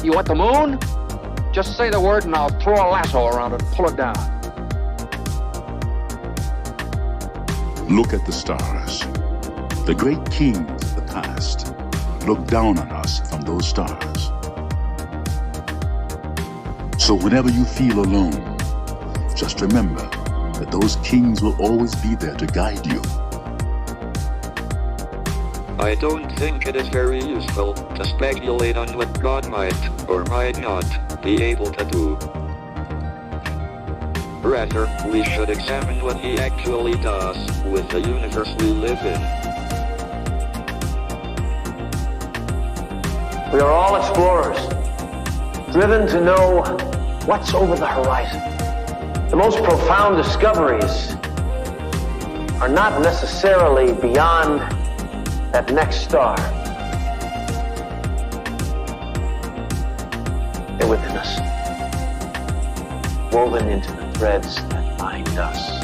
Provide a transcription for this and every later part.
You want the moon? Just say the word and I'll throw a lasso around it and pull it down. Look at the stars. The great kings of the past look down on us from those stars. So whenever you feel alone, just remember that those kings will always be there to guide you. I don't think it is very useful to speculate on what God might or might not be able to do. Rather, we should examine what he actually does with the universe we live in. We are all explorers, driven to know what's over the horizon. The most profound discoveries are not necessarily beyond that next star. They're within us, woven into the threads that bind us.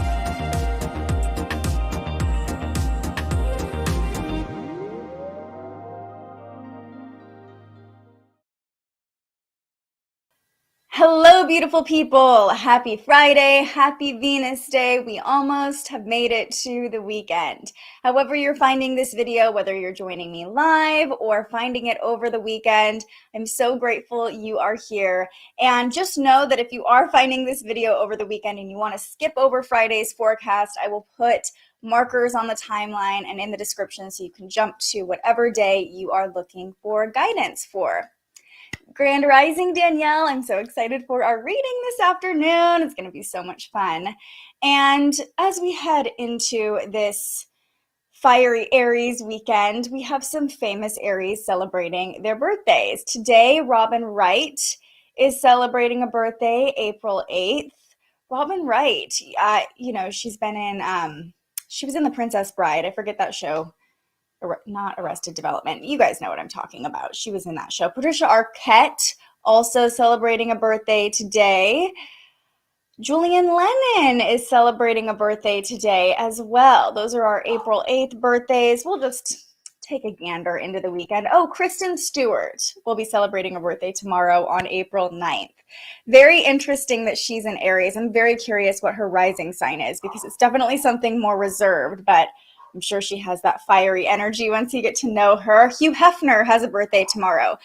Hello, beautiful people. Happy Friday. Happy Venus Day. We almost have made it to the weekend. However you're finding this video, whether you're joining me live or finding it over the weekend, I'm so grateful you are here. And just know that if you are finding this video over the weekend and you want to skip over Friday's forecast, I will put markers on the timeline and in the description so you can jump to whatever day you are looking for guidance for. Grand Rising, Danielle. I'm so excited for our reading this afternoon. It's going to be so much fun. And as we head into this fiery Aries weekend, we have some famous Aries celebrating their birthdays. Today, Robin Wright is celebrating a birthday, April 8th. Robin Wright, she's been in, she was in The Princess Bride. I forget that show. Not Arrested Development. You guys know what I'm talking about. She was in that show. Patricia Arquette also celebrating a birthday today. Julian Lennon is celebrating a birthday today as well. Those are our April 8th birthdays. We'll just take a gander into the weekend. Oh, Kristen Stewart will be celebrating a birthday tomorrow on April 9th. Very interesting that she's in Aries. I'm very curious what her rising sign is because it's definitely something more reserved, but I'm sure she has that fiery energy once you get to know her. Hugh Hefner has a birthday tomorrow.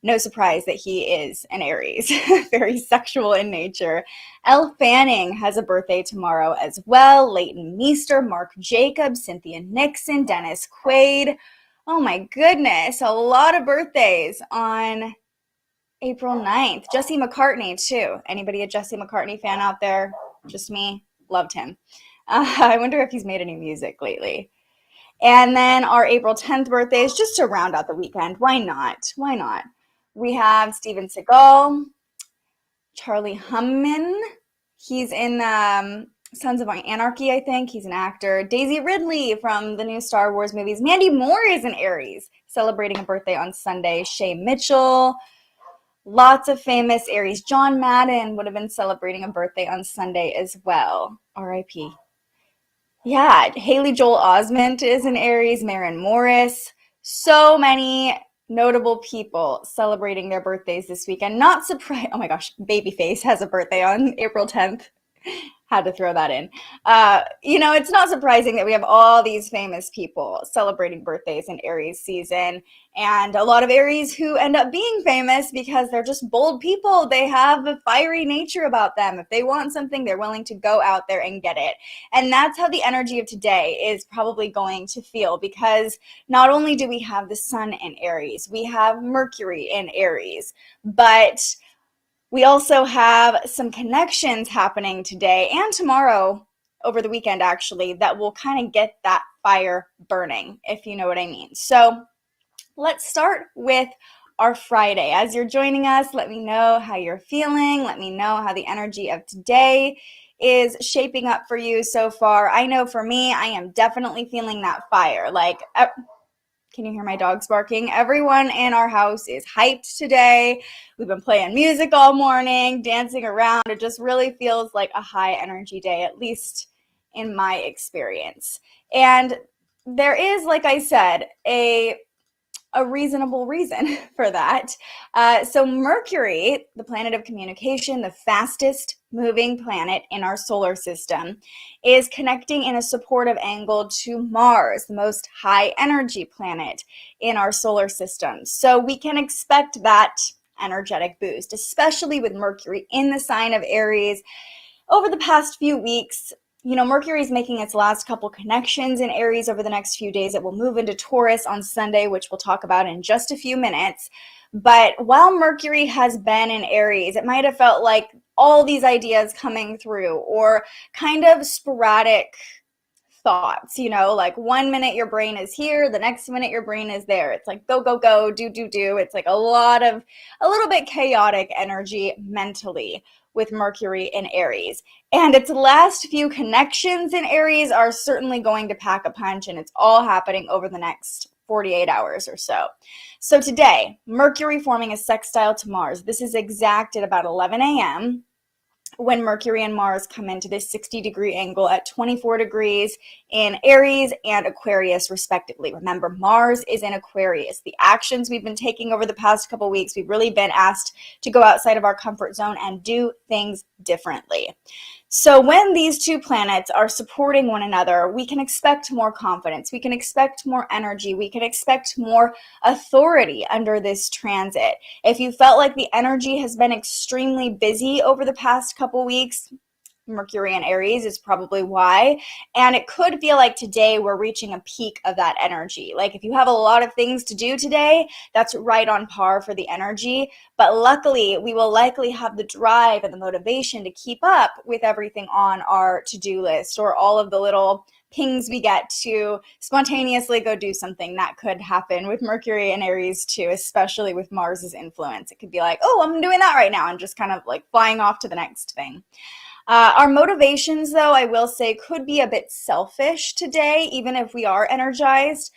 No surprise that he is an Aries, very sexual in nature. Elle Fanning has a birthday tomorrow as well. Leighton Meester, Mark Jacobs, Cynthia Nixon, Dennis Quaid. Oh my goodness, a lot of birthdays on April 9th. Jesse McCartney too. Anybody a Jesse McCartney fan out there? Just me. Loved him. I wonder if he's made any music lately. And then our April 10th birthdays, just to round out the weekend. Why not? Why not? We have Steven Seagal, Charlie Hunnam. He's in Sons of Anarchy, I think. He's an actor. Daisy Ridley from the new Star Wars movies. Mandy Moore is an Aries, celebrating a birthday on Sunday. Shay Mitchell. Lots of famous Aries. John Madden would have been celebrating a birthday on Sunday as well. R.I.P. Yeah, Haley Joel Osment is an Aries, Maren Morris. So many notable people celebrating their birthdays this weekend. Not surprised. Oh my gosh, Babyface has a birthday on April 10th. Had to throw that in. It's not surprising that we have all these famous people celebrating birthdays in Aries season, and a lot of Aries who end up being famous because they're just bold people. They have a fiery nature about them. If they want something, they're willing to go out there and get it. And that's how the energy of today is probably going to feel, because not only do we have the sun in Aries, we have Mercury in Aries, but we also have some connections happening today and tomorrow, over the weekend actually, that will kind of get that fire burning, if you know what I mean. So let's start with our Friday. As you're joining us, let me know how you're feeling. Let me know how the energy of today is shaping up for you so far. I know for me, I am definitely feeling that fire. Can you hear my dogs barking? Everyone in our house is hyped today. We've been playing music all morning, dancing around. It just really feels like a high energy day, at least in my experience. And there is, like I said, a a reasonable reason for that. So Mercury, the planet of communication, the fastest moving planet in our solar system, is connecting in a supportive angle to Mars, the most high energy planet in our solar system. So we can expect that energetic boost, especially with Mercury in the sign of Aries. Over the past few weeks, Mercury is making its last couple connections in Aries over the next few days. It will move into Taurus on Sunday, which we'll talk about in just a few minutes. But while Mercury has been in Aries, it might have felt like all these ideas coming through, or kind of sporadic thoughts, like 1 minute your brain is here, the next minute your brain is there. It's like go, go, go, do, do, do. It's like a little bit chaotic energy mentally with Mercury in Aries. And its last few connections in Aries are certainly going to pack a punch, and it's all happening over the next 48 hours or so. So today, Mercury forming a sextile to Mars. This is exact at about 11 a.m. when Mercury and Mars come into this 60-degree angle at 24 degrees in Aries and Aquarius, respectively. Remember, Mars is in Aquarius. The actions we've been taking over the past couple weeks, we've really been asked to go outside of our comfort zone and do things differently. So when these two planets are supporting one another, we can expect more confidence, we can expect more energy, we can expect more authority under this transit. If you felt like the energy has been extremely busy over the past couple weeks, Mercury and Aries is probably why. And it could feel like today we're reaching a peak of that energy. Like if you have a lot of things to do today, that's right on par for the energy. But luckily, we will likely have the drive and the motivation to keep up with everything on our to-do list, or all of the little pings we get to spontaneously go do something. That could happen with Mercury and Aries too, especially with Mars's influence. It could be like, oh, I'm doing that right now, and just kind of like flying off to the next thing. Our motivations, though, I will say, could be a bit selfish today, even if we are energized,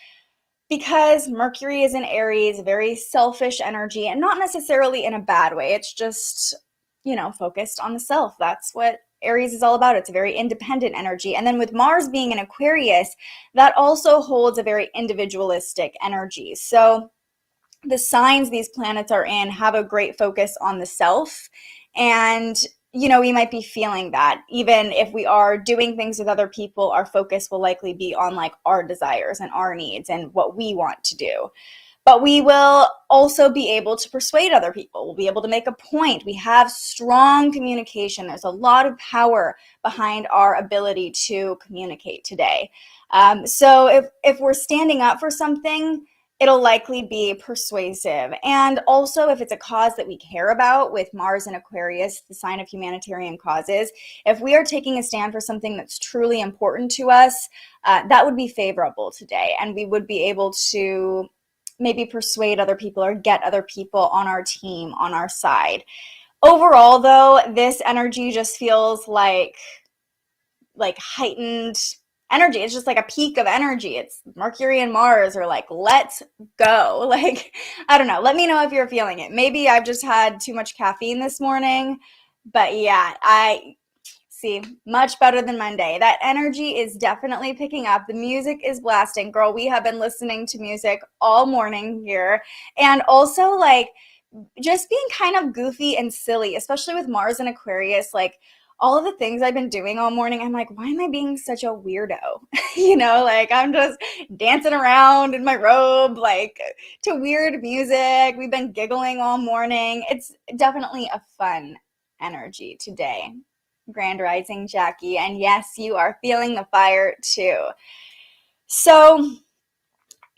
because Mercury is in Aries, very selfish energy, and not necessarily in a bad way. It's just, focused on the self. That's what Aries is all about. It's a very independent energy. And then with Mars being in Aquarius, that also holds a very individualistic energy. So the signs these planets are in have a great focus on the self, and we might be feeling that. Even if we are doing things with other people, our focus will likely be on like our desires and our needs and what we want to do. But we will also be able to persuade other people. We'll be able to make a point. We have strong communication. There's a lot of power behind our ability to communicate today. So if we're standing up for something, it'll likely be persuasive. And also, if it's a cause that we care about, with Mars and Aquarius, the sign of humanitarian causes, if we are taking a stand for something that's truly important to us, that would be favorable today. And we would be able to maybe persuade other people or get other people on our team, on our side. Overall, though, this energy just feels like heightened energy. It's just like a peak of energy. It's Mercury and Mars are like, let's go. Like, I don't know. Let me know if you're feeling it. Maybe I've just had too much caffeine this morning. But yeah, I see, much better than Monday. That energy is definitely picking up. The music is blasting. Girl, we have been listening to music all morning here. And also, like, just being kind of goofy and silly, especially with Mars and Aquarius. Like, all of the things I've been doing all morning, I'm like, why am I being such a weirdo? Like I'm just dancing around in my robe, like to weird music. We've been giggling all morning. It's definitely a fun energy today. Grand Rising, Jackie. And yes, you are feeling the fire too. So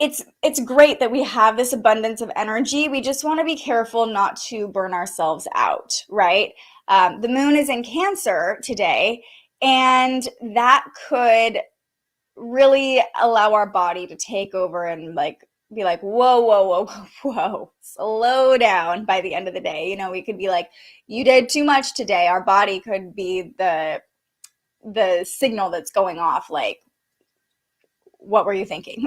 it's great that we have this abundance of energy. We just want to be careful not to burn ourselves out, right? The moon is in Cancer today, and that could really allow our body to take over and be like, whoa, whoa, whoa, whoa, slow down by the end of the day. We could be like, you did too much today. Our body could be the signal that's going off, like, what were you thinking?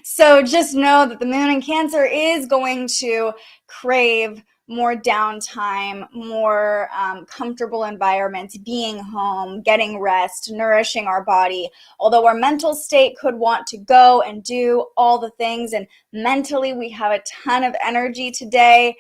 So just know that the moon in Cancer is going to crave more downtime, more comfortable environments, being home, getting rest, nourishing our body. Although our mental state could want to go and do all the things, and mentally we have a ton of energy today,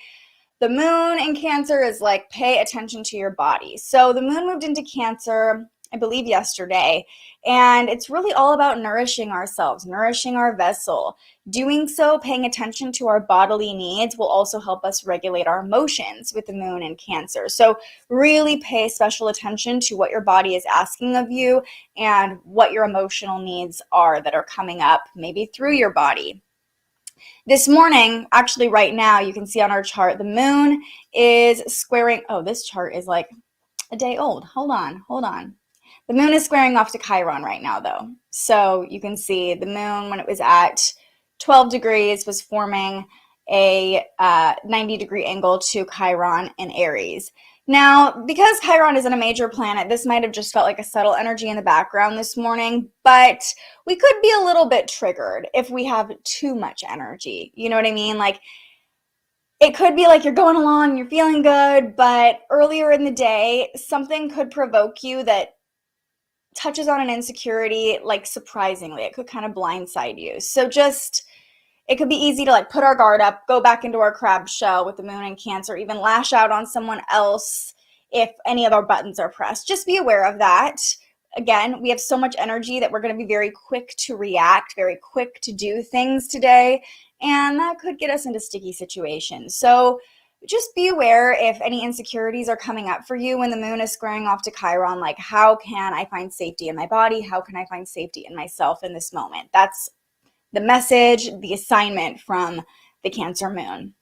the moon in Cancer is like, pay attention to your body. So the moon moved into Cancer, I believe yesterday, and it's really all about nourishing ourselves, nourishing our vessel. Doing so, paying attention to our bodily needs, will also help us regulate our emotions with the moon in Cancer. So really pay special attention to what your body is asking of you and what your emotional needs are that are coming up maybe through your body. This morning, actually right now, you can see on our chart, the moon is squaring, oh, this chart is like a day old. Hold on. The moon is squaring off to Chiron right now, though. So you can see the moon, when it was at 12 degrees, was forming a 90-degree angle to Chiron in Aries. Now, because Chiron isn't a major planet, this might have just felt like a subtle energy in the background this morning, but we could be a little bit triggered if we have too much energy. You know what I mean? Like, it could be like you're going along, you're feeling good, but earlier in the day, something could provoke you that touches on an insecurity, like surprisingly. It could kind of blindside you. So it could be easy to like put our guard up, go back into our crab shell with the moon in Cancer, even lash out on someone else if any of our buttons are pressed. Just be aware of that. Again, we have so much energy that we're going to be very quick to react, very quick to do things today, and that could get us into sticky situations. So just be aware if any insecurities are coming up for you when the moon is squaring off to Chiron, like, how can I find safety in my body? How can I find safety in myself in this moment? That's the message, the assignment from the Cancer moon.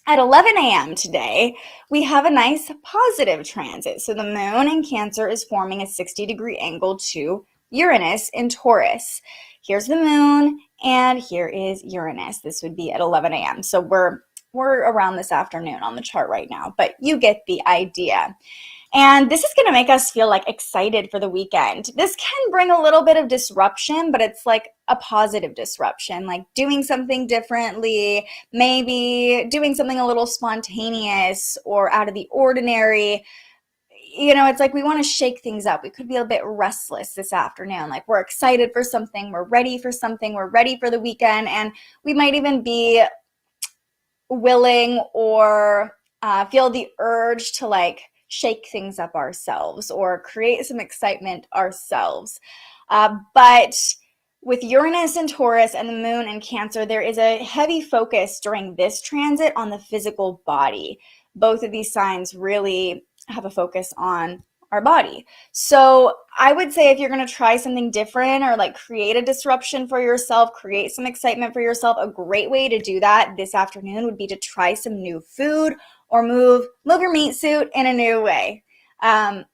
At 11 a.m. today, we have a nice positive transit. So the moon in Cancer is forming a 60-degree angle to Uranus in Taurus. Here's the moon, and here is Uranus. This would be at 11 a.m. So we're around this afternoon on the chart right now, but you get the idea. And this is going to make us feel like excited for the weekend. This can bring a little bit of disruption, but it's like a positive disruption, like doing something differently, maybe doing something a little spontaneous or out of the ordinary. You know, it's like we want to shake things up. We could be a bit restless this afternoon. Like, we're excited for something, we're ready for something, we're ready for the weekend, and we might even be willing or feel the urge to like shake things up ourselves or create some excitement ourselves. But with Uranus in Taurus and the moon in Cancer, there is a heavy focus during this transit on the physical body. Both of these signs really have a focus on our body. So I would say if you're going to try something different or like create a disruption for yourself, create some excitement for yourself, a great way to do that this afternoon would be to try some new food or move your meat suit in a new way. That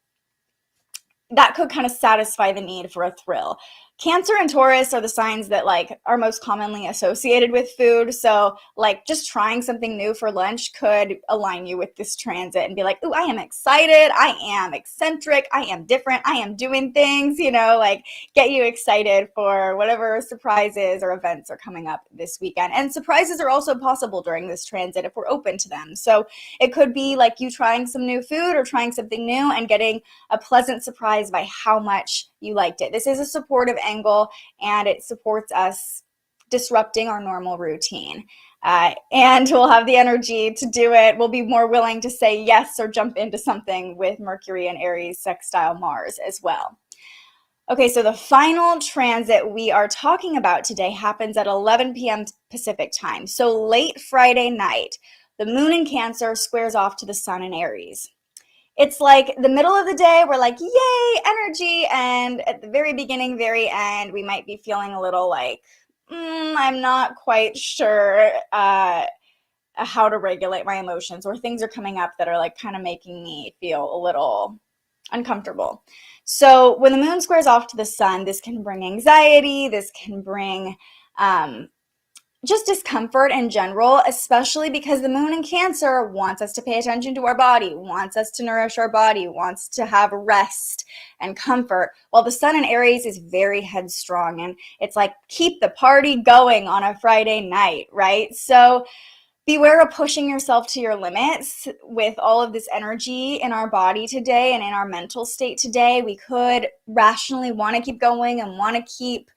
could kind of satisfy the need for a thrill. Cancer and Taurus are the signs that like are most commonly associated with food. So like just trying something new for lunch could align you with this transit and be like, ooh, I am excited. I am eccentric. I am different. I am doing things, you know, like get you excited for whatever surprises or events are coming up this weekend. And surprises are also possible during this transit if we're open to them. So it could be like you trying some new food or trying something new and getting a pleasant surprise by how much you liked it. This is a supportive angle and it supports us disrupting our normal routine. And we'll have the energy to do it. We'll be more willing to say yes or jump into something with Mercury and Aries sextile Mars as well. Okay, so the final transit we are talking about today happens at 11 p.m. Pacific time. So late Friday night, the moon in Cancer squares off to the sun in Aries. It's like the middle of the day, we're like, yay, energy. And at the very beginning, very end, we might be feeling a little like, I'm not quite sure how to regulate my emotions, or things are coming up that are like kind of making me feel a little uncomfortable. So when the moon squares off to the sun, this can bring anxiety, this can bring just discomfort in general, especially because the moon in Cancer wants us to pay attention to our body, wants us to nourish our body, wants to have rest and comfort, while the sun in Aries is very headstrong and it's like keep the party going on a Friday night, right? So beware of pushing yourself to your limits with all of this energy in our body today and in our mental state today. We could rationally want to keep going and want to keep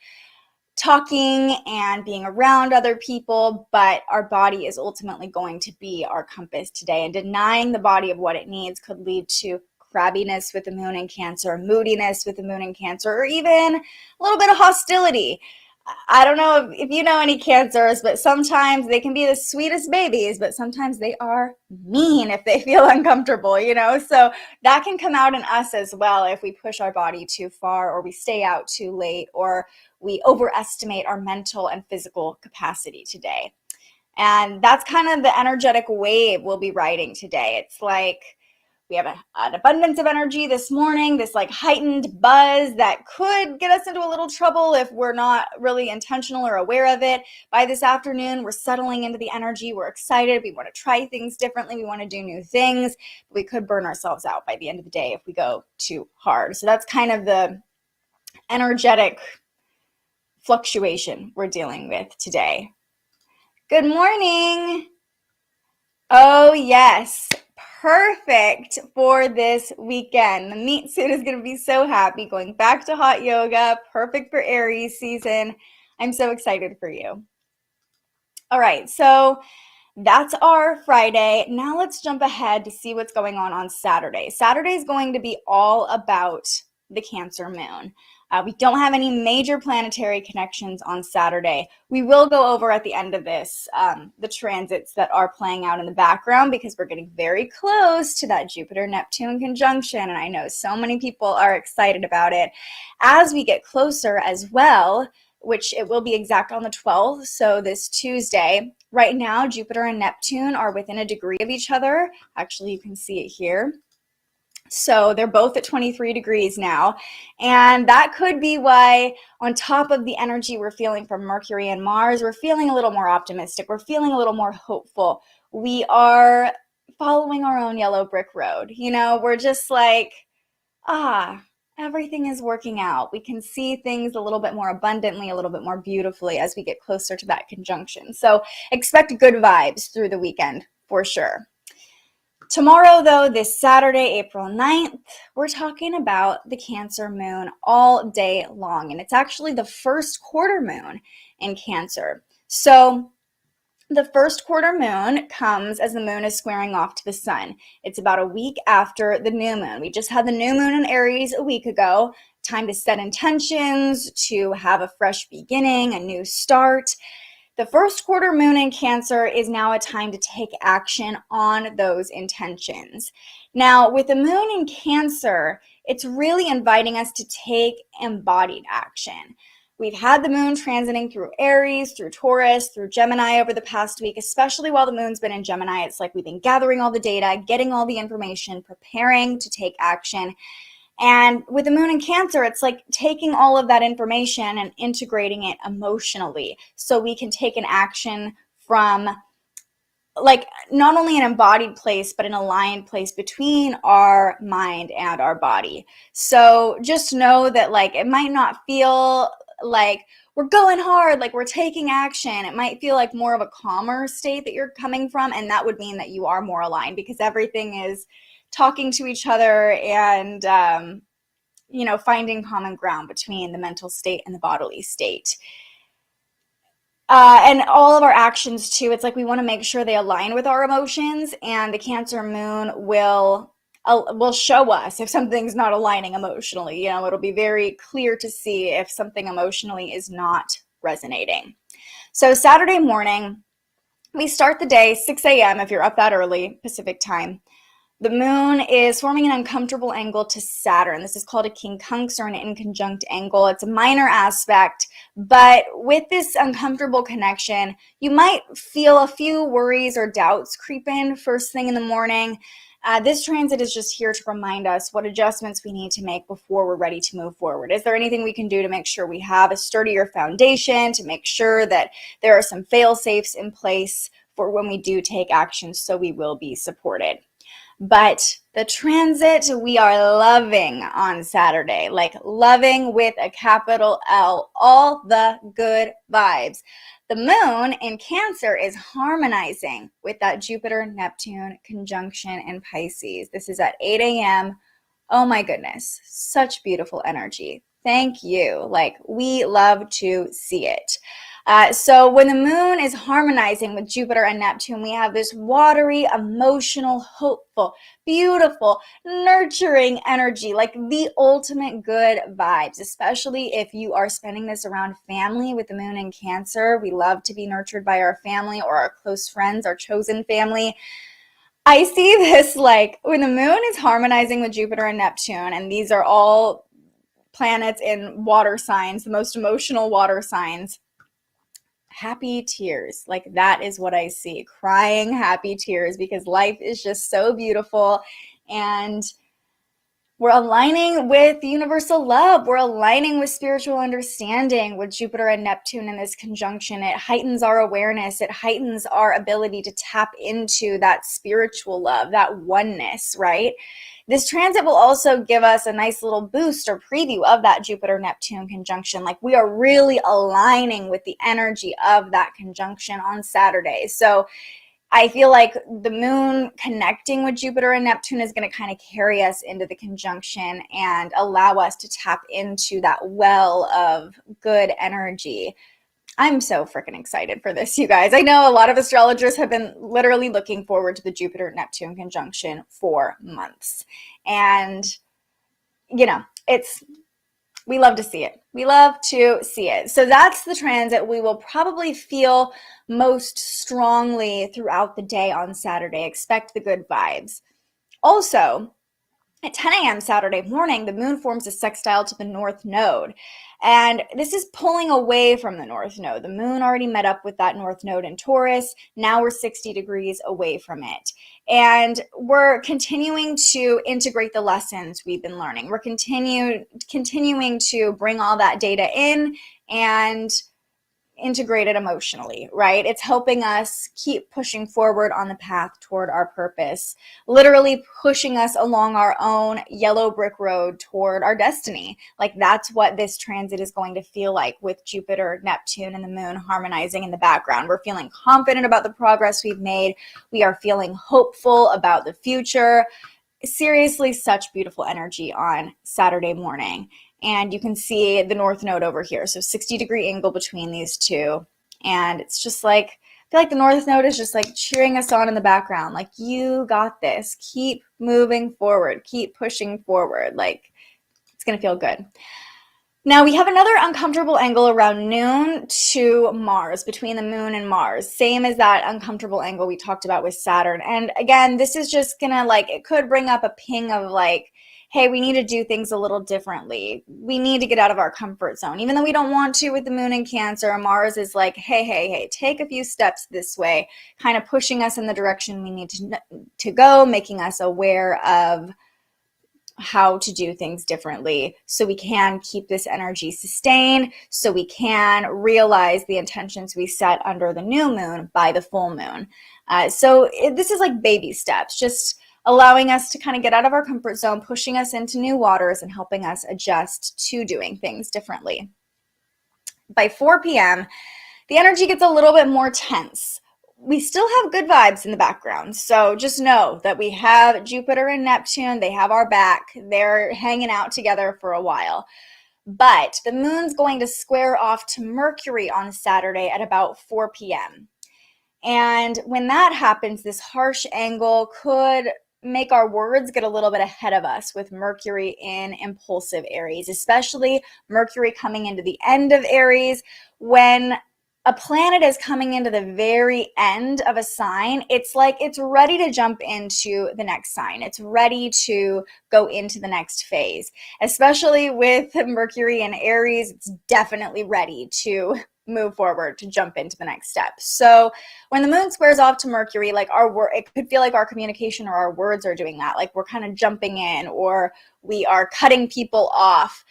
talking and being around other people, but our body is ultimately going to be our compass today, and denying the body of what it needs could lead to crabbiness with the moon in Cancer, moodiness with the moon in Cancer, or even a little bit of hostility. I don't know if you know any Cancers, but sometimes they can be the sweetest babies, but sometimes they are mean if they feel uncomfortable, you know? So that can come out in us as well if we push our body too far, or we stay out too late, or we overestimate our mental and physical capacity today. And that's kind of the energetic wave we'll be riding today. It's like we have an abundance of energy this morning, this like heightened buzz that could get us into a little trouble if we're not really intentional or aware of it. By this afternoon, we're settling into the energy. We're excited. We want to try things differently. We want to do new things. But we could burn ourselves out by the end of the day if we go too hard. So that's kind of the energetic fluctuation we're dealing with today. Good morning. Oh, yes. Perfect for this weekend. The meat suit is going to be so happy. Going back to hot yoga. Perfect for Aries season. I'm so excited for you. All right, so that's our Friday. Now let's jump ahead to see what's going on Saturday. Saturday is going to be all about the Cancer moon. We don't have any major planetary connections on Saturday. We will go over at the end of this the transits that are playing out in the background, because we're getting very close to that Jupiter-Neptune conjunction, and I know so many people are excited about it. As we get closer as well, which it will be exact on the 12th, so this Tuesday, right now Jupiter and Neptune are within a degree of each other. Actually, you can see it here. So they're both at 23 degrees now, and that could be why, on top of the energy we're feeling from Mercury and Mars, we're feeling a little more optimistic. We're feeling a little more hopeful. We are following our own yellow brick road. You know, we're just like, everything is working out. We can see things a little bit more abundantly, a little bit more beautifully as we get closer to that conjunction. So expect good vibes through the weekend for sure. Tomorrow, though, this Saturday, April 9th, we're talking about the Cancer moon all day long. And it's actually the first quarter moon in Cancer. So the first quarter moon comes as the moon is squaring off to the sun. It's about a week after the new moon. We just had the new moon in Aries a week ago. Time to set intentions, to have a fresh beginning, a new start. The first quarter moon in Cancer is now a time to take action on those intentions. Now, with the moon in Cancer, it's really inviting us to take embodied action. We've had the moon transiting through Aries, through Taurus, through Gemini over the past week, especially while the moon's been in Gemini. It's like we've been gathering all the data, getting all the information, preparing to take action. And with the moon in Cancer, it's like taking all of that information and integrating it emotionally so we can take an action from like not only an embodied place, but an aligned place between our mind and our body. So just know that like it might not feel like we're going hard, like we're taking action. It might feel like more of a calmer state that you're coming from, and that would mean that you are more aligned because everything is talking to each other and, finding common ground between the mental state and the bodily state. And all of our actions too, it's like we want to make sure they align with our emotions, and the Cancer moon will show us if something's not aligning emotionally. You know, it'll be very clear to see if something emotionally is not resonating. So Saturday morning, we start the day 6 a.m. if you're up that early, Pacific time. The moon is forming an uncomfortable angle to Saturn. This is called a quincunx or an inconjunct angle. It's a minor aspect, but with this uncomfortable connection, you might feel a few worries or doubts creep in first thing in the morning. This transit is just here to remind us what adjustments we need to make before we're ready to move forward. Is there anything we can do to make sure we have a sturdier foundation, to make sure that there are some fail-safes in place for when we do take action so we will be supported? But the transit we are loving on Saturday, like loving with a capital L, all the good vibes. The moon in Cancer is harmonizing with that Jupiter-Neptune conjunction in Pisces. This is at 8 a.m. Oh my goodness, such beautiful energy. Thank you. Like, we love to see it. So when the moon is harmonizing with Jupiter and Neptune, we have this watery, emotional, hopeful, beautiful, nurturing energy, like the ultimate good vibes, especially if you are spending this around family with the moon in Cancer. We love to be nurtured by our family or our close friends, our chosen family. I see this like when the moon is harmonizing with Jupiter and Neptune, and these are all planets in water signs, the most emotional water signs. Happy tears, like that is what I see, crying happy tears, because life is just so beautiful, and we're aligning with universal love. We're aligning with spiritual understanding with Jupiter and Neptune in this conjunction. It heightens our awareness. It heightens our ability to tap into that spiritual love, that oneness, right? This transit will also give us a nice little boost or preview of that Jupiter-Neptune conjunction. Like, we are really aligning with the energy of that conjunction on Saturday. So I feel like the moon connecting with Jupiter and Neptune is going to kind of carry us into the conjunction and allow us to tap into that well of good energy. I'm so freaking excited for this, you guys. I know a lot of astrologers have been literally looking forward to the Jupiter-Neptune conjunction for months. And, you know, we love to see it. We love to see it. So that's the transit we will probably feel most strongly throughout the day on Saturday. Expect the good vibes. Also, at 10 a.m. Saturday morning, the moon forms a sextile to the North Node. And this is pulling away from the North Node. The moon already met up with that North Node in Taurus. Now we're 60 degrees away from it. And we're continuing to integrate the lessons we've been learning. We're continuing to bring all that data in and integrated emotionally, right? It's helping us keep pushing forward on the path toward our purpose, literally pushing us along our own yellow brick road toward our destiny. Like, that's what this transit is going to feel like with Jupiter, Neptune, and the moon harmonizing in the background. We're feeling confident about the progress we've made. We are feeling hopeful about the future. Seriously, such beautiful energy on Saturday morning. And you can see the North Node over here. So 60-degree angle between these two. And it's just like, I feel like the North Node is just like cheering us on in the background. Like, you got this. Keep moving forward. Keep pushing forward. Like, it's going to feel good. Now, we have another uncomfortable angle around noon to Mars, between the moon and Mars. Same as that uncomfortable angle we talked about with Saturn. And again, this is just going to, like, it could bring up a ping of like, hey, we need to do things a little differently. We need to get out of our comfort zone. Even though we don't want to with the moon in Cancer, Mars is like, hey, take a few steps this way, kind of pushing us in the direction we need to go, making us aware of how to do things differently so we can keep this energy sustained, so we can realize the intentions we set under the new moon by the full moon. This is like baby steps, just allowing us to kind of get out of our comfort zone, pushing us into new waters, and helping us adjust to doing things differently. By 4 p.m., the energy gets a little bit more tense. We still have good vibes in the background, so just know that we have Jupiter and Neptune. They have our back. They're hanging out together for a while. But the moon's going to square off to Mercury on Saturday at about 4 p.m. And when that happens, this harsh angle could make our words get a little bit ahead of us with Mercury in impulsive Aries, especially Mercury coming into the end of Aries. When a planet is coming into the very end of a sign, it's like it's ready to jump into the next sign. It's ready to go into the next phase. Especially with Mercury in Aries, it's definitely ready to move forward, to jump into the next step. So when the moon squares off to Mercury, like it could feel like our communication or our words are doing that. Like, we're kind of jumping in, or we are cutting people off.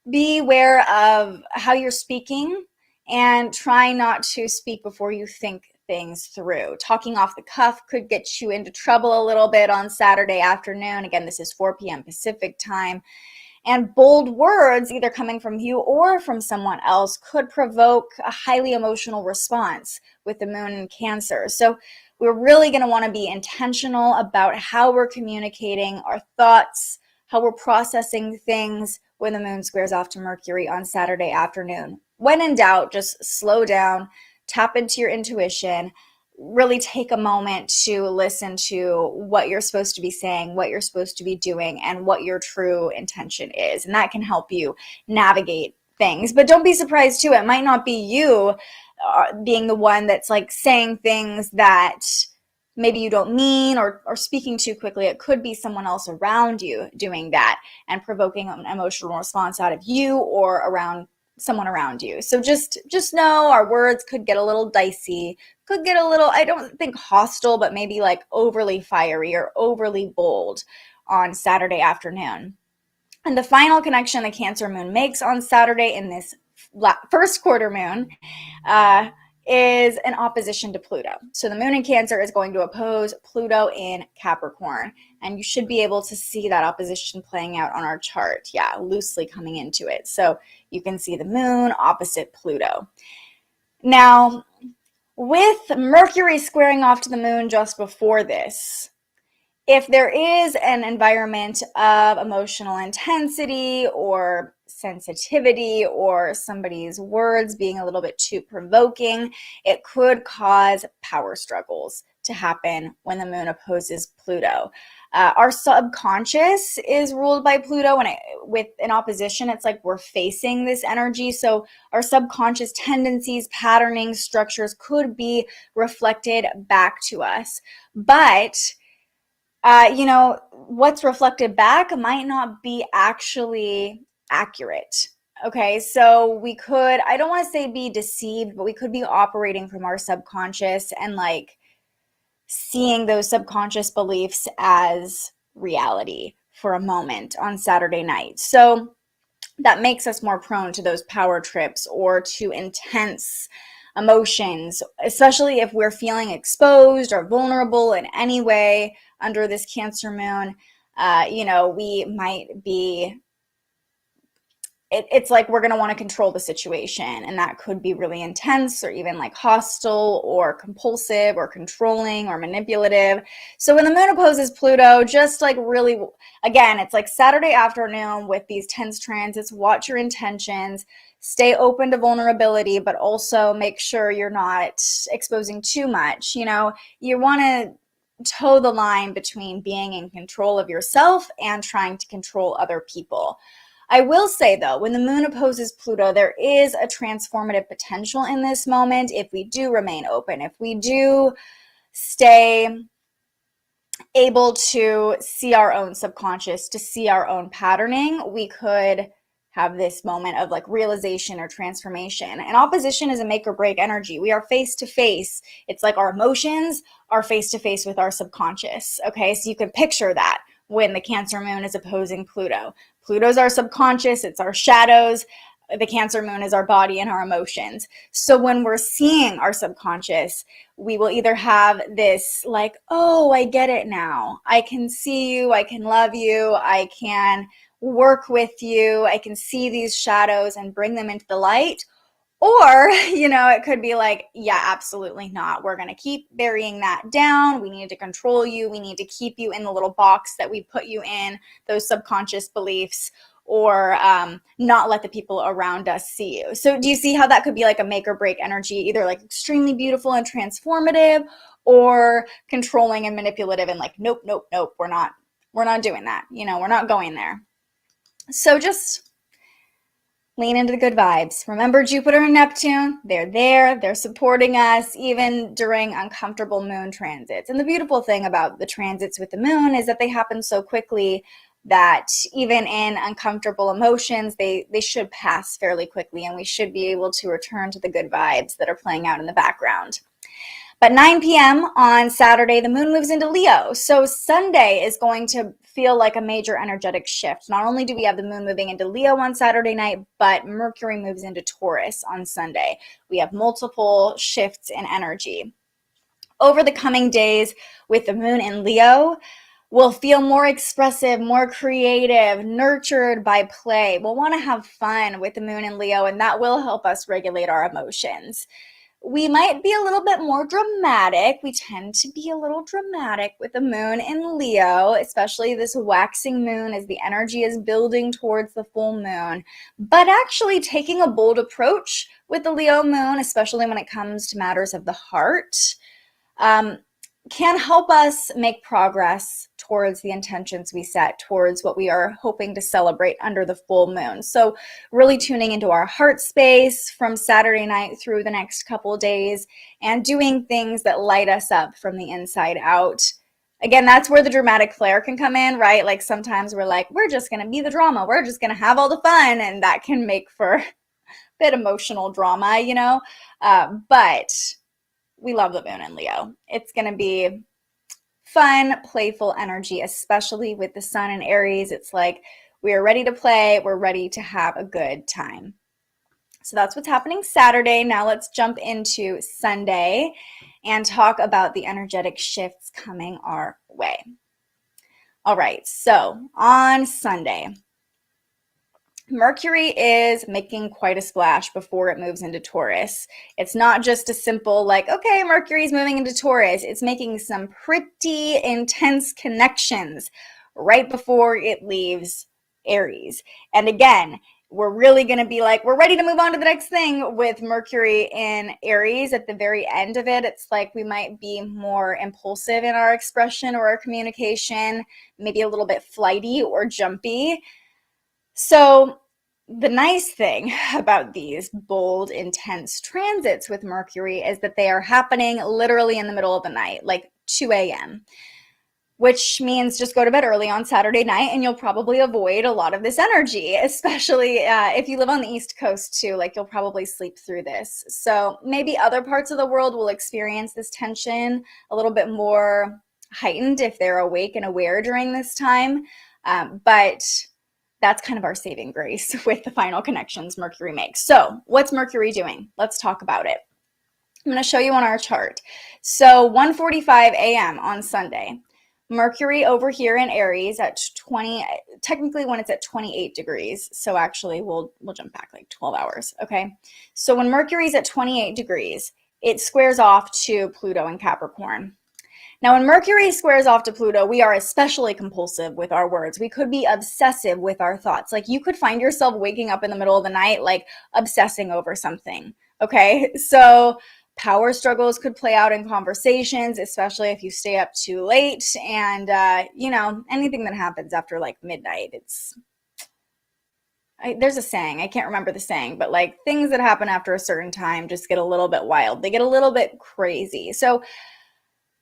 Be aware of how you're speaking, and try not to speak before you think things through. Talking off the cuff could get you into trouble a little bit on Saturday afternoon. Again, this is 4 p.m. Pacific time. And bold words, either coming from you or from someone else, could provoke a highly emotional response with the moon in Cancer. So we're really going to want to be intentional about how we're communicating our thoughts, how we're processing things when the moon squares off to Mercury on Saturday afternoon. When in doubt, just slow down, tap into your intuition, really take a moment to listen to what you're supposed to be saying, what you're supposed to be doing, and what your true intention is. And that can help you navigate things. But don't be surprised too. It might not be you being the one that's like saying things that maybe you don't mean or speaking too quickly. It could be someone else around you doing that and provoking an emotional response out of you or around someone around you. So just know our words could get a little dicey, could get a little, I don't think hostile, but maybe like overly fiery or overly bold on Saturday afternoon. And the final connection the Cancer moon makes on Saturday in this first quarter moon is an opposition to Pluto. So the moon in Cancer is going to oppose Pluto in Capricorn. And you should be able to see that opposition playing out on our chart. Yeah, loosely coming into it. So you can see the moon opposite Pluto. Now, with Mercury squaring off to the moon just before this, if there is an environment of emotional intensity or sensitivity or somebody's words being a little bit too provoking, it could cause power struggles to happen when the moon opposes Pluto. Our subconscious is ruled by Pluto, and with an opposition, it's like we're facing this energy. So our subconscious tendencies, patterning, structures could be reflected back to us. But what's reflected back might not be actually accurate. Okay, so we could, I don't want to say be deceived, but we could be operating from our subconscious and like seeing those subconscious beliefs as reality for a moment on Saturday night. So that makes us more prone to those power trips or to intense emotions, especially if we're feeling exposed or vulnerable in any way under this Cancer moon. We might be, it's like we're going to want to control the situation, and that could be really intense or even like hostile or compulsive or controlling or manipulative. So when the moon opposes Pluto, just like really, again, it's like Saturday afternoon with these tense transits, watch your intentions, stay open to vulnerability, but also make sure you're not exposing too much. You want to toe the line between being in control of yourself and trying to control other people. I will say, though, when the moon opposes Pluto, there is a transformative potential in this moment if we do remain open, if we do stay able to see our own subconscious, to see our own patterning, we could have this moment of like realization or transformation. And opposition is a make or break energy. We are face to face. It's like our emotions are face to face with our subconscious. Okay, so you can picture that when the Cancer moon is opposing Pluto. Pluto's our subconscious, it's our shadows. The Cancer moon is our body and our emotions. So when we're seeing our subconscious, we will either have this like, oh, I get it now. I can see you, I can love you, I can work with you, I can see these shadows and bring them into the light. Or, it could be like, yeah, absolutely not. We're going to keep burying that down. We need to control you. We need to keep you in the little box that we put you in, those subconscious beliefs, or not let the people around us see you. So do you see how that could be like a make or break energy, either like extremely beautiful and transformative or controlling and manipulative and like, nope, we're not doing that. We're not going there. So just lean into the good vibes. Remember Jupiter and Neptune, they're there, they're supporting us even during uncomfortable moon transits. And the beautiful thing about the transits with the moon is that they happen so quickly that even in uncomfortable emotions, they should pass fairly quickly, and we should be able to return to the good vibes that are playing out in the background. But 9 p.m. on Saturday, the moon moves into Leo. So Sunday is going to feel like a major energetic shift. Not only do we have the moon moving into Leo on Saturday night, but Mercury moves into Taurus on Sunday. We have multiple shifts in energy. over the coming days with the moon in Leo, we'll feel more expressive, more creative, nurtured by play. We'll want to have fun with the moon in Leo, and that will help us regulate our emotions. We might be a little bit more dramatic. We tend to be a little dramatic with the moon in Leo, especially this waxing moon as the energy is building towards the full moon. But actually taking a bold approach with the Leo moon, especially when it comes to matters of the heart, can help us make progress towards the intentions we set, towards what we are hoping to celebrate under the full moon. So really tuning into our heart space from Saturday night through the next couple of days and doing things that light us up from the inside out. Again, that's where the dramatic flair can come in, right? Like sometimes we're like, we're just going to be the drama. We're just going to have all the fun. And that can make for a bit emotional drama, you know? But we love the moon in Leo. It's going to be fun, playful energy, especially with the sun in Aries. It's like we are ready to play. We're ready to have a good time. So that's what's happening Saturday. Now let's jump into Sunday and talk about the energetic shifts coming our way. All right, so on Sunday, Mercury is making quite a splash before it moves into Taurus. It's not just a simple like, okay, Mercury's moving into Taurus. It's making some pretty intense connections right before it leaves Aries. And again, we're really going to be like, we're ready to move on to the next thing with Mercury in Aries. At the very end of it, it's like we might be more impulsive in our expression or our communication, maybe a little bit flighty or jumpy. So the nice thing about these bold, intense transits with Mercury is that they are happening literally in the middle of the night, like 2 a.m., which means just go to bed early on Saturday night and you'll probably avoid a lot of this energy, especially if you live on the East Coast too, like you'll probably sleep through this. So maybe other parts of the world will experience this tension a little bit more heightened if they're awake and aware during this time, but that's kind of our saving grace with the final connections Mercury makes. So what's Mercury doing? Let's talk about it. I'm going to show you on our chart. So 1:45 a.m. on Sunday, Mercury over here in Aries at 20, technically when it's at 28 degrees. So actually we'll jump back like 12 hours. Okay. So when Mercury's at 28 degrees, it squares off to Pluto in Capricorn. Now, when Mercury squares off to Pluto, we are especially compulsive with our words. We could be obsessive with our thoughts. Like you could find yourself waking up in the middle of the night, like obsessing over something. Okay. So power struggles could play out in conversations, especially if you stay up too late. And, you know, anything that happens after like midnight, there's a saying, I can't remember the saying, but like things that happen after a certain time just get a little bit wild. They get a little bit crazy. So,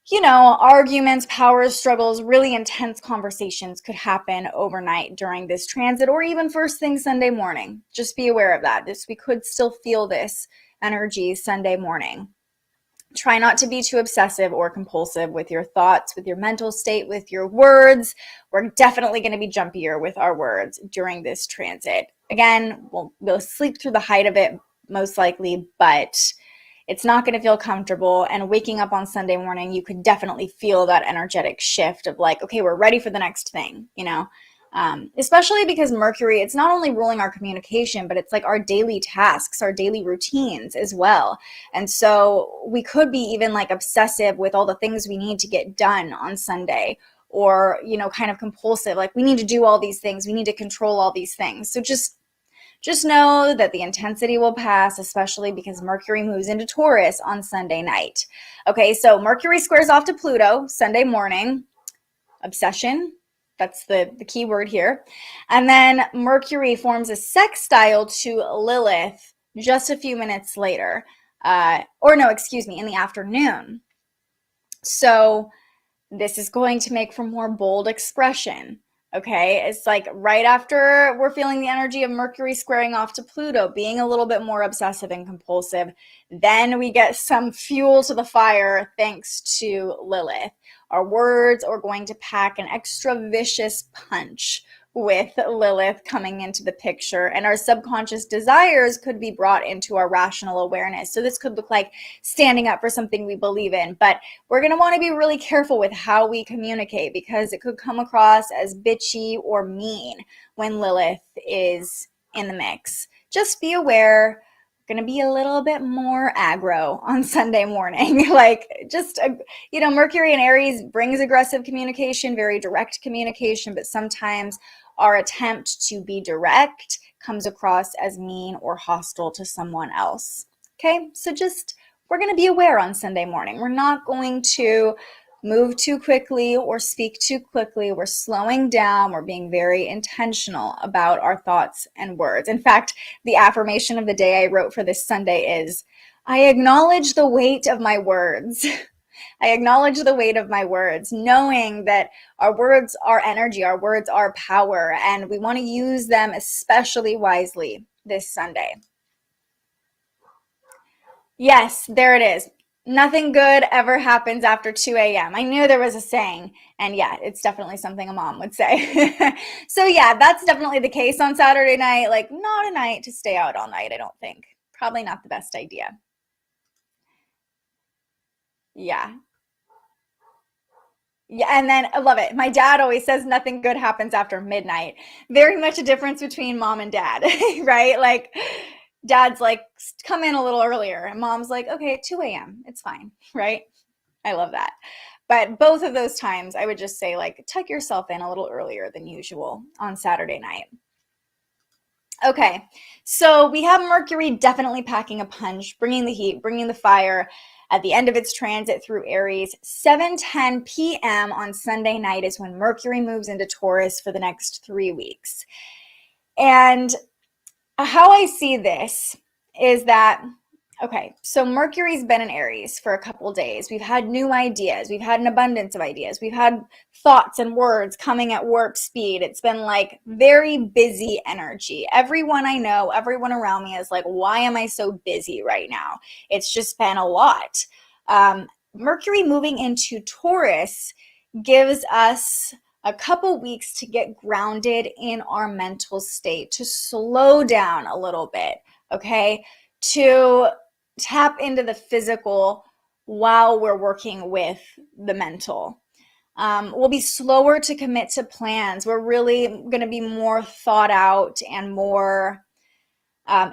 you know, arguments, power struggles, really intense conversations could happen overnight during this transit or even first thing Sunday morning. Just be aware of that. We could still feel this energy Sunday morning. Try not to be too obsessive or compulsive with your thoughts, with your mental state, with your words. We're definitely going to be jumpier with our words during this transit. Again, we'll sleep through the height of it most likely, but it's not going to feel comfortable. And waking up on Sunday morning, you could definitely feel that energetic shift of like, okay, we're ready for the next thing, you know, especially because Mercury, it's not only ruling our communication, but it's like our daily tasks, our daily routines as well. And so we could be even like obsessive with all the things we need to get done on Sunday, or, you know, kind of compulsive, like we need to do all these things. We need to control all these things. So just know that the intensity will pass, especially because Mercury moves into Taurus on Sunday night. Okay, so Mercury squares off to Pluto Sunday morning. Obsession, that's the key word here. And then Mercury forms a sextile to Lilith just a few minutes later. In the afternoon. So this is going to make for more bold expression. Okay, it's like right after we're feeling the energy of Mercury squaring off to Pluto, being a little bit more obsessive and compulsive, then we get some fuel to the fire thanks to Lilith. Our words are going to pack an extra vicious punch with Lilith coming into the picture, and our subconscious desires could be brought into our rational awareness. So this could look like standing up for something we believe in, but we're going to want to be really careful with how we communicate, because it could come across as bitchy or mean when Lilith is in the mix. Just be aware. Going to be a little bit more aggro on Sunday morning. Like, just, Mercury and Aries brings aggressive communication, very direct communication, but sometimes our attempt to be direct comes across as mean or hostile to someone else. Okay, so we're going to be aware on Sunday morning. We're not going to move too quickly or speak too quickly. We're slowing down. We're being very intentional about our thoughts and words. In fact, the affirmation of the day I wrote for this Sunday is, I acknowledge the weight of my words. I acknowledge the weight of my words, knowing that our words are energy, our words are power, and we want to use them especially wisely this Sunday. Yes, there it is. Nothing good ever happens after 2 a.m. I knew there was a saying, and yeah, it's definitely something a mom would say. So yeah, that's definitely the case on Saturday night. Like, not a night to stay out all night, I don't think. Probably not the best idea. Yeah. Yeah, and then I love it. My dad always says nothing good happens after midnight. Very much a difference between mom and dad, right? Like, dad's like, come in a little earlier. And mom's like, okay, 2 a.m. It's fine, right? I love that. But both of those times, I would just say, like, tuck yourself in a little earlier than usual on Saturday night. Okay, so we have Mercury definitely packing a punch, bringing the heat, bringing the fire at the end of its transit through Aries. 7:10 p.m. on Sunday night is when Mercury moves into Taurus for the next 3 weeks. And how I see this is that, okay, so Mercury's been in Aries for a couple days. We've had new ideas. We've had an abundance of ideas. We've had thoughts and words coming at warp speed. It's been like very busy energy. Everyone I know, everyone around me is like, why am I so busy right now? It's just been a lot. Mercury moving into Taurus gives us a couple weeks to get grounded in our mental state, to slow down a little bit, okay? To tap into the physical while we're working with the mental. We'll be slower to commit to plans. We're really going to be more thought out and more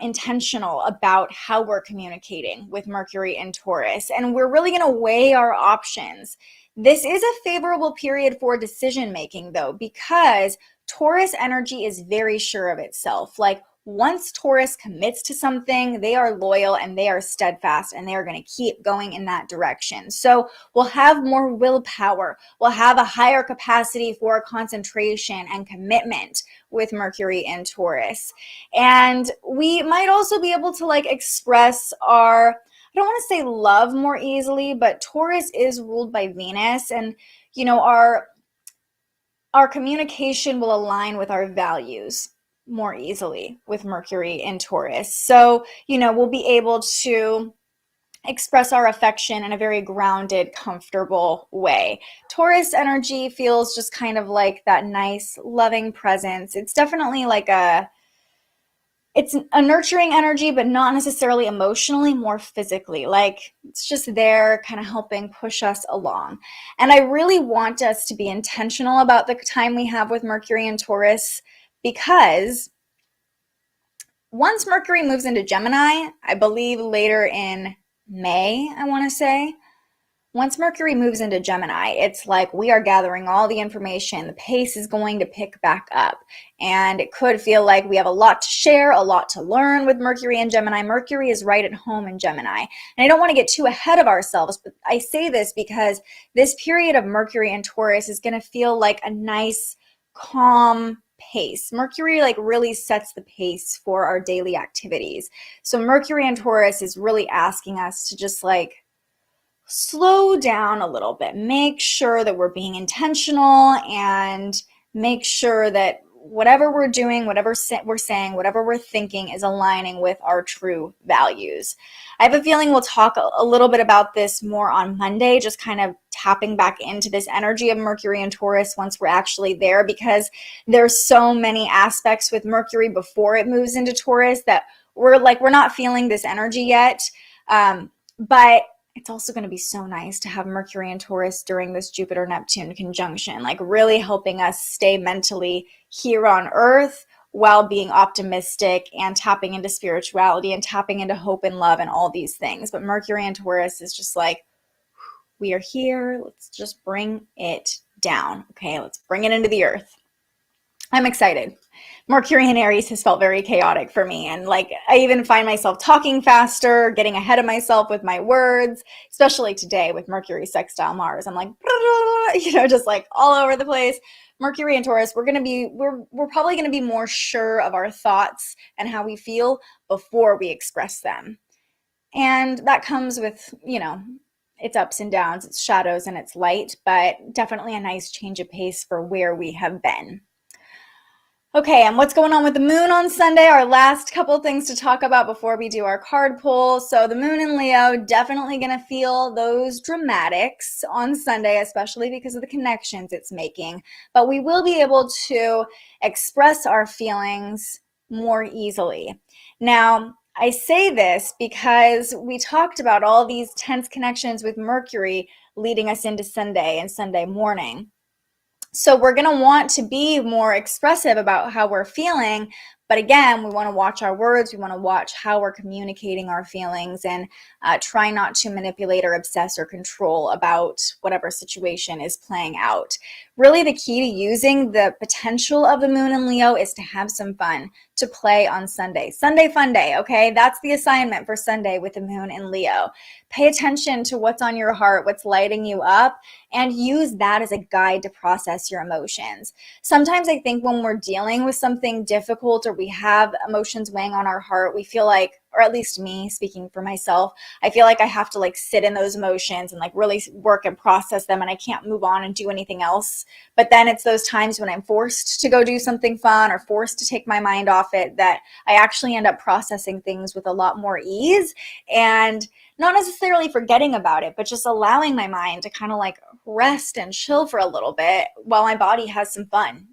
intentional about how we're communicating with Mercury and Taurus. And we're really going to weigh our options. This is a favorable period for decision making, though, because Taurus energy is very sure of itself. Like, once Taurus commits to something, they are loyal and they are steadfast, and they are going to keep going in that direction. So we'll have more willpower. We'll have a higher capacity for concentration and commitment with Mercury and Taurus. And we might also be able to like express our, I don't want to say love more easily, but Taurus is ruled by Venus, and you know, our communication will align with our values more easily with Mercury and Taurus. So, you know, we'll be able to express our affection in a very grounded, comfortable way. Taurus energy feels just kind of like that nice, loving presence. It's definitely like it's a nurturing energy, but not necessarily emotionally, more physically. Like, it's just there kind of helping push us along. And I really want us to be intentional about the time we have with Mercury and Taurus, because once Mercury moves into Gemini, I believe later in May, I want to say, once Mercury moves into Gemini, it's like we are gathering all the information. The pace is going to pick back up. And it could feel like we have a lot to share, a lot to learn with Mercury and Gemini. Mercury is right at home in Gemini. And I don't want to get too ahead of ourselves, but I say this because this period of Mercury and Taurus is going to feel like a nice, calm pace. Mercury like really sets the pace for our daily activities. So Mercury and Taurus is really asking us to just like slow down a little bit, make sure that we're being intentional, and make sure that whatever we're doing, whatever we're saying, whatever we're thinking is aligning with our true values. I have a feeling we'll talk a little bit about this more on Monday, just kind of tapping back into this energy of Mercury and Taurus once we're actually there, because there's so many aspects with Mercury before it moves into Taurus that we're not feeling this energy yet. But it's also going to be so nice to have Mercury and Taurus during this Jupiter-Neptune conjunction, like really helping us stay mentally here on Earth while being optimistic and tapping into spirituality and tapping into hope and love and all these things. But Mercury and Taurus is just like, we are here. Let's just bring it down. Okay, let's bring it into the earth. I'm excited. Mercury in Aries has felt very chaotic for me. And like, I even find myself talking faster, getting ahead of myself with my words, especially today with Mercury sextile Mars. I'm like, just like all over the place. Mercury and Taurus, we're probably going to be more sure of our thoughts and how we feel before we express them. And that comes with, its ups and downs, its shadows and its light, but definitely a nice change of pace for where we have been. Okay, and what's going on with the moon on Sunday? Our last couple of things to talk about before we do our card pull. So the moon in Leo, definitely going to feel those dramatics on Sunday, especially because of the connections it's making. But we will be able to express our feelings more easily. Now, I say this because we talked about all these tense connections with Mercury leading us into Sunday and Sunday morning. So we're going to want to be more expressive about how we're feeling. But again, we want to watch our words. We want to watch how we're communicating our feelings and try not to manipulate or obsess or control about whatever situation is playing out. Really, the key to using the potential of the moon in Leo is to have some fun, to play on Sunday. Sunday fun day, okay? That's the assignment for Sunday with the moon in Leo. Pay attention to what's on your heart, what's lighting you up, and use that as a guide to process your emotions. Sometimes I think when we're dealing with something difficult or we have emotions weighing on our heart, we feel like, or at least me, speaking for myself, I feel like I have to like sit in those emotions and like really work and process them, and I can't move on and do anything else. But then it's those times when I'm forced to go do something fun or forced to take my mind off it that I actually end up processing things with a lot more ease and not necessarily forgetting about it, but just allowing my mind to kind of like rest and chill for a little bit while my body has some fun,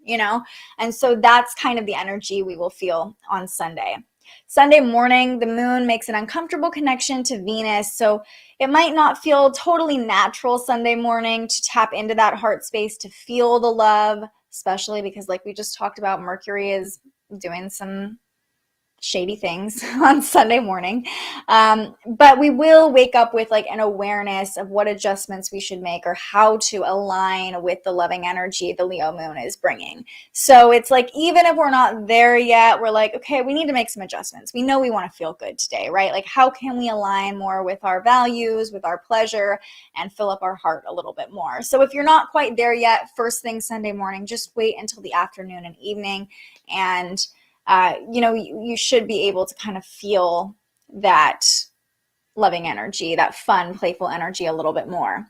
And so that's kind of the energy we will feel on Sunday. Sunday morning, the moon makes an uncomfortable connection to Venus, so it might not feel totally natural Sunday morning to tap into that heart space, to feel the love, especially because like we just talked about, Mercury is doing some shady things on Sunday morning. But we will wake up with like an awareness of what adjustments we should make or how to align with the loving energy the Leo moon is bringing. So it's like, even if we're not there yet, we're like, okay, we need to make some adjustments. We know we want to feel good today, right? Like, how can we align more with our values, with our pleasure, and fill up our heart a little bit more? So if you're not quite there yet, first thing Sunday morning, just wait until the afternoon and evening, and you should be able to kind of feel that loving energy, that fun, playful energy a little bit more.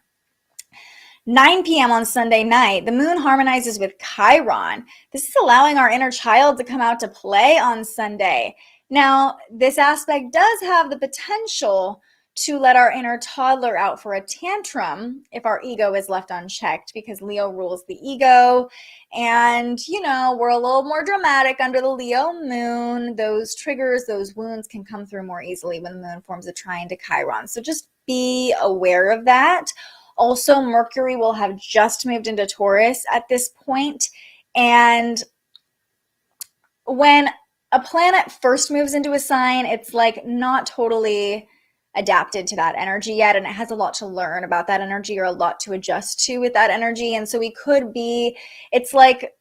9 p.m. on Sunday night, the moon harmonizes with Chiron. This is allowing our inner child to come out to play on Sunday. Now, this aspect does have the potential to let our inner toddler out for a tantrum if our ego is left unchecked, because Leo rules the ego. And, we're a little more dramatic under the Leo moon. Those triggers, those wounds can come through more easily when the moon forms a trine to Chiron. So just be aware of that. Also, Mercury will have just moved into Taurus at this point. And when a planet first moves into a sign, it's like not totally adapted to that energy yet, and it has a lot to learn about that energy or a lot to adjust to with that energy. And so it's like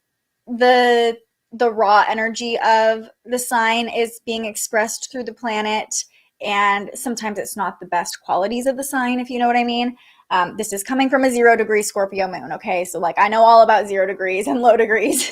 the raw energy of the sign is being expressed through the planet, and sometimes it's not the best qualities of the sign, if you know what I mean. This is coming from a 0-degree Scorpio moon, okay? So like, I know all about 0 degrees and low degrees.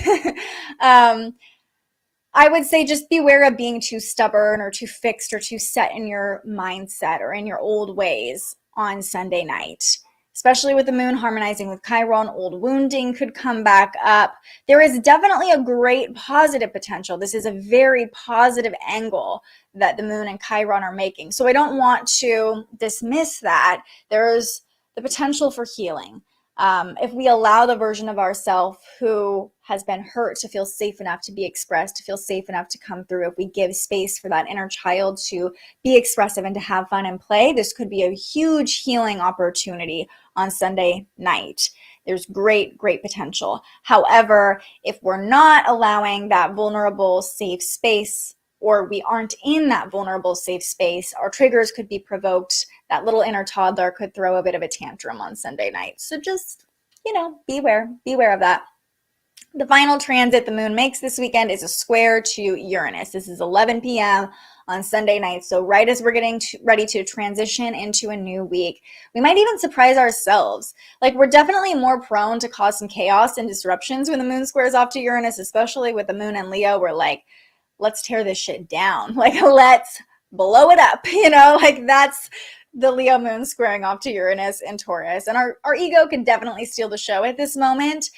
I would say just beware of being too stubborn or too fixed or too set in your mindset or in your old ways on Sunday night. Especially with the moon harmonizing with Chiron, old wounding could come back up. There is definitely a great positive potential. This is a very positive angle that the moon and Chiron are making. So I don't want to dismiss that. There's the potential for healing. If we allow the version of ourselves who has been hurt to feel safe enough to be expressed, to feel safe enough to come through, if we give space for that inner child to be expressive and to have fun and play, this could be a huge healing opportunity on Sunday night. There's great, great potential. However, if we're not allowing that vulnerable, safe space, or we aren't in that vulnerable, safe space, our triggers could be provoked. That little inner toddler could throw a bit of a tantrum on Sunday night. So just, beware of that. The final transit the moon makes this weekend is a square to Uranus. This is 11 p.m. on Sunday night. So right as we're getting ready to transition into a new week, we might even surprise ourselves. Like, we're definitely more prone to cause some chaos and disruptions when the moon squares off to Uranus, especially with the moon in Leo. We're like, let's tear this shit down. Like, let's blow it up. That's the Leo moon squaring off to Uranus and Taurus. And our ego can definitely steal the show at this moment.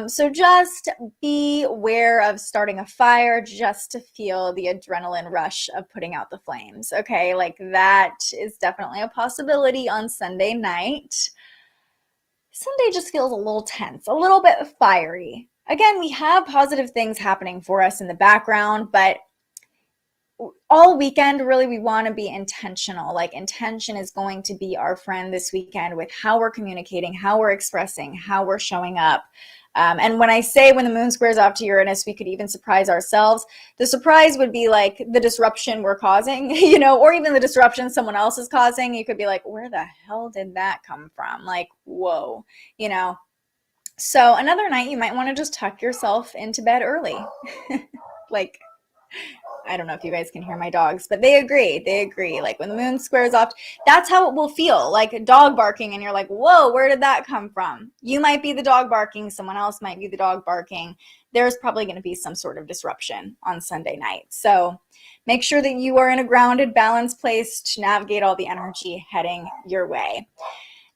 So just be aware of starting a fire just to feel the adrenaline rush of putting out the flames. Okay, that is definitely a possibility on Sunday night. Sunday just feels a little tense, a little bit fiery. Again, we have positive things happening for us in the background, but all weekend, really, we want to be intentional. Intention is going to be our friend this weekend with how we're communicating, how we're expressing, how we're showing up. And when I say when the moon squares off to Uranus, we could even surprise ourselves. The surprise would be the disruption we're causing, or even the disruption someone else is causing. You could be like, where the hell did that come from? Whoa, So another night, you might want to just tuck yourself into bed early. I don't know if you guys can hear my dogs, but they agree. When the moon squares off, that's how it will feel, like a dog barking. And you're like, whoa, where did that come from? You might be the dog barking. Someone else might be the dog barking. There's probably going to be some sort of disruption on Sunday night. So make sure that you are in a grounded, balanced place to navigate all the energy heading your way.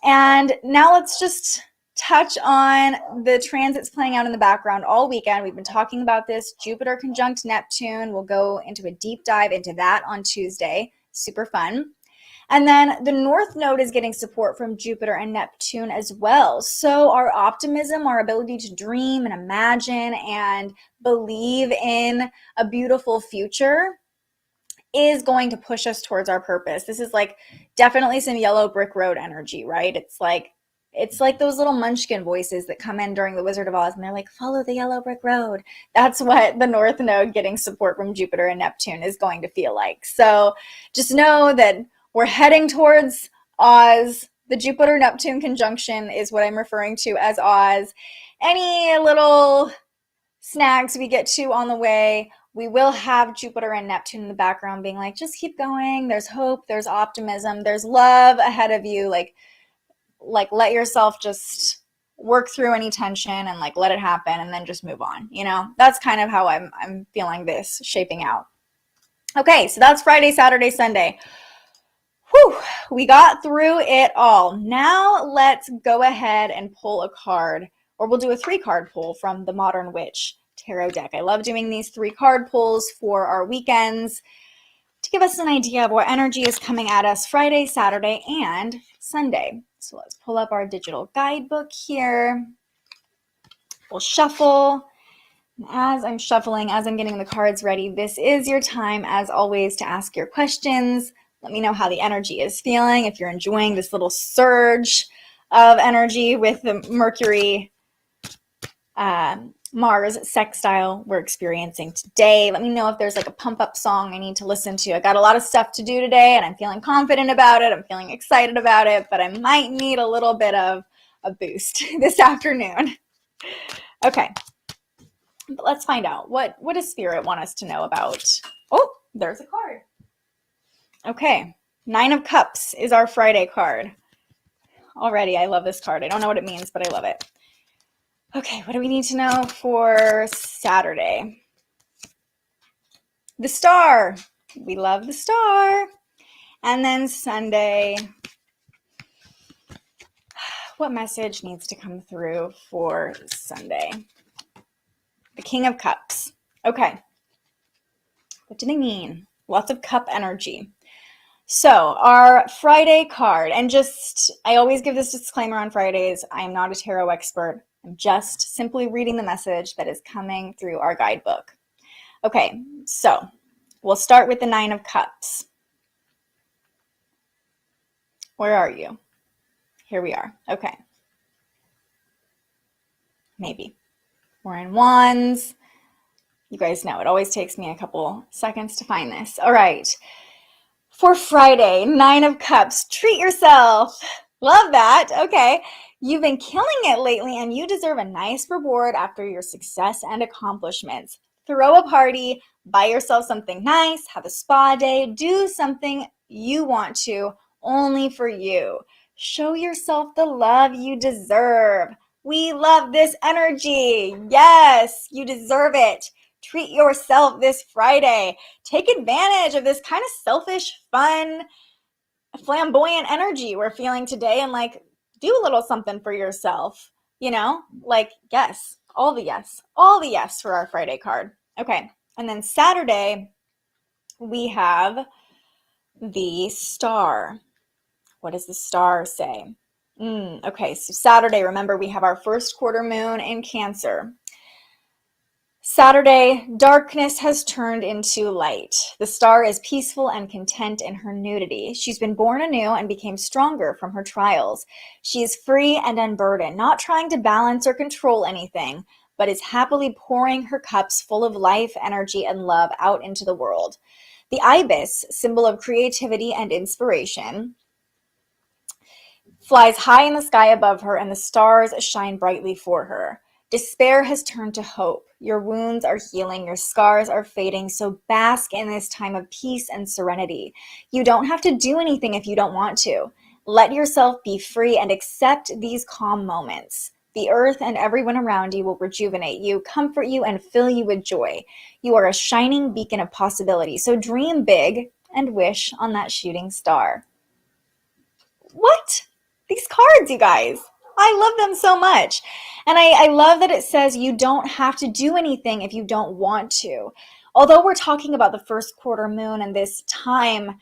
And now let's just touch on the transits playing out in the background all weekend. We've been talking about this. Jupiter conjunct Neptune. We'll go into a deep dive into that on Tuesday. Super fun. And then the North Node is getting support from Jupiter and Neptune as well. So our optimism, our ability to dream and imagine and believe in a beautiful future is going to push us towards our purpose. This is definitely some yellow brick road energy, right? It's like those little munchkin voices that come in during the Wizard of Oz and they're like, follow the yellow brick road. That's what the North Node getting support from Jupiter and Neptune is going to feel like. So just know that we're heading towards Oz. The Jupiter-Neptune conjunction is what I'm referring to as Oz. Any little snags we get to on the way, we will have Jupiter and Neptune in the background being like, just keep going. There's hope. There's optimism. There's love ahead of you. Let yourself just work through any tension and let it happen and then just move on. That's kind of how I'm feeling this shaping out. Okay, so that's Friday, Saturday, Sunday. Whew, we got through it all. Now let's go ahead and pull a card, or we'll do a 3-card pull from the Modern Witch Tarot deck. I love doing these 3-card pulls for our weekends to give us an idea of what energy is coming at us Friday, Saturday, and Sunday. So let's pull up our digital guidebook here. We'll shuffle. As I'm shuffling, as I'm getting the cards ready, this is your time, as always, to ask your questions. Let me know how the energy is feeling, if you're enjoying this little surge of energy with the Mercury Mars sextile we're experiencing today. Let me know if there's a pump up song I need to listen to. I got a lot of stuff to do today and I'm feeling confident about it. I'm feeling excited about it, but I might need a little bit of a boost this afternoon. Okay, but let's find out. What does Spirit want us to know about? Oh, there's a card. Okay, 9 of Cups is our Friday card. Already, I love this card. I don't know what it means, but I love it. Okay, what do we need to know for Saturday? The Star. We love the Star. And then Sunday. What message needs to come through for Sunday? The King of Cups. Okay. What do they mean? Lots of cup energy. So our Friday card, and just, I always give this disclaimer on Fridays, I am not a tarot expert. I'm just simply reading the message that is coming through our guidebook. Okay, so we'll start with the Nine of Cups. Where are you? Here we are. Okay. Maybe. We're in Wands. You guys know it always takes me a couple seconds to find this. All right. For Friday, Nine of Cups, treat yourself. Love that. Okay. You've been killing it lately and you deserve a nice reward after your success and accomplishments. Throw a party, buy yourself something nice, have a spa day, do something you want to, only for you. Show yourself the love you deserve. We love this energy. Yes, you deserve it. Treat yourself this Friday. Take advantage of this kind of selfish, fun, flamboyant energy we're feeling today and like do a little something for yourself, you know, like yes, all the yes for our Friday card. Okay. And then Saturday, we have the Star. What does the Star say? Okay. So Saturday, remember we have our first quarter moon in Cancer. Saturday, darkness has turned into light. The Star is peaceful and content in her nudity. She's been born anew and became stronger from her trials. She is free and unburdened, not trying to balance or control anything, but is happily pouring her cups full of life, energy, and love out into the world. The Ibis, symbol of creativity and inspiration, flies high in the sky above her, and the stars shine brightly for her. Despair has turned to hope. Your wounds are healing, your scars are fading, so bask in this time of peace and serenity. You don't have to do anything if you don't want to. Let yourself be free and accept these calm moments. The earth and everyone around you will rejuvenate you, comfort you, and fill you with joy. You are a shining beacon of possibility, so dream big and wish on that shooting star. What? These cards, you guys. I love them so much. And I love that it says you don't have to do anything if you don't want to. Although we're talking about the first quarter moon and this time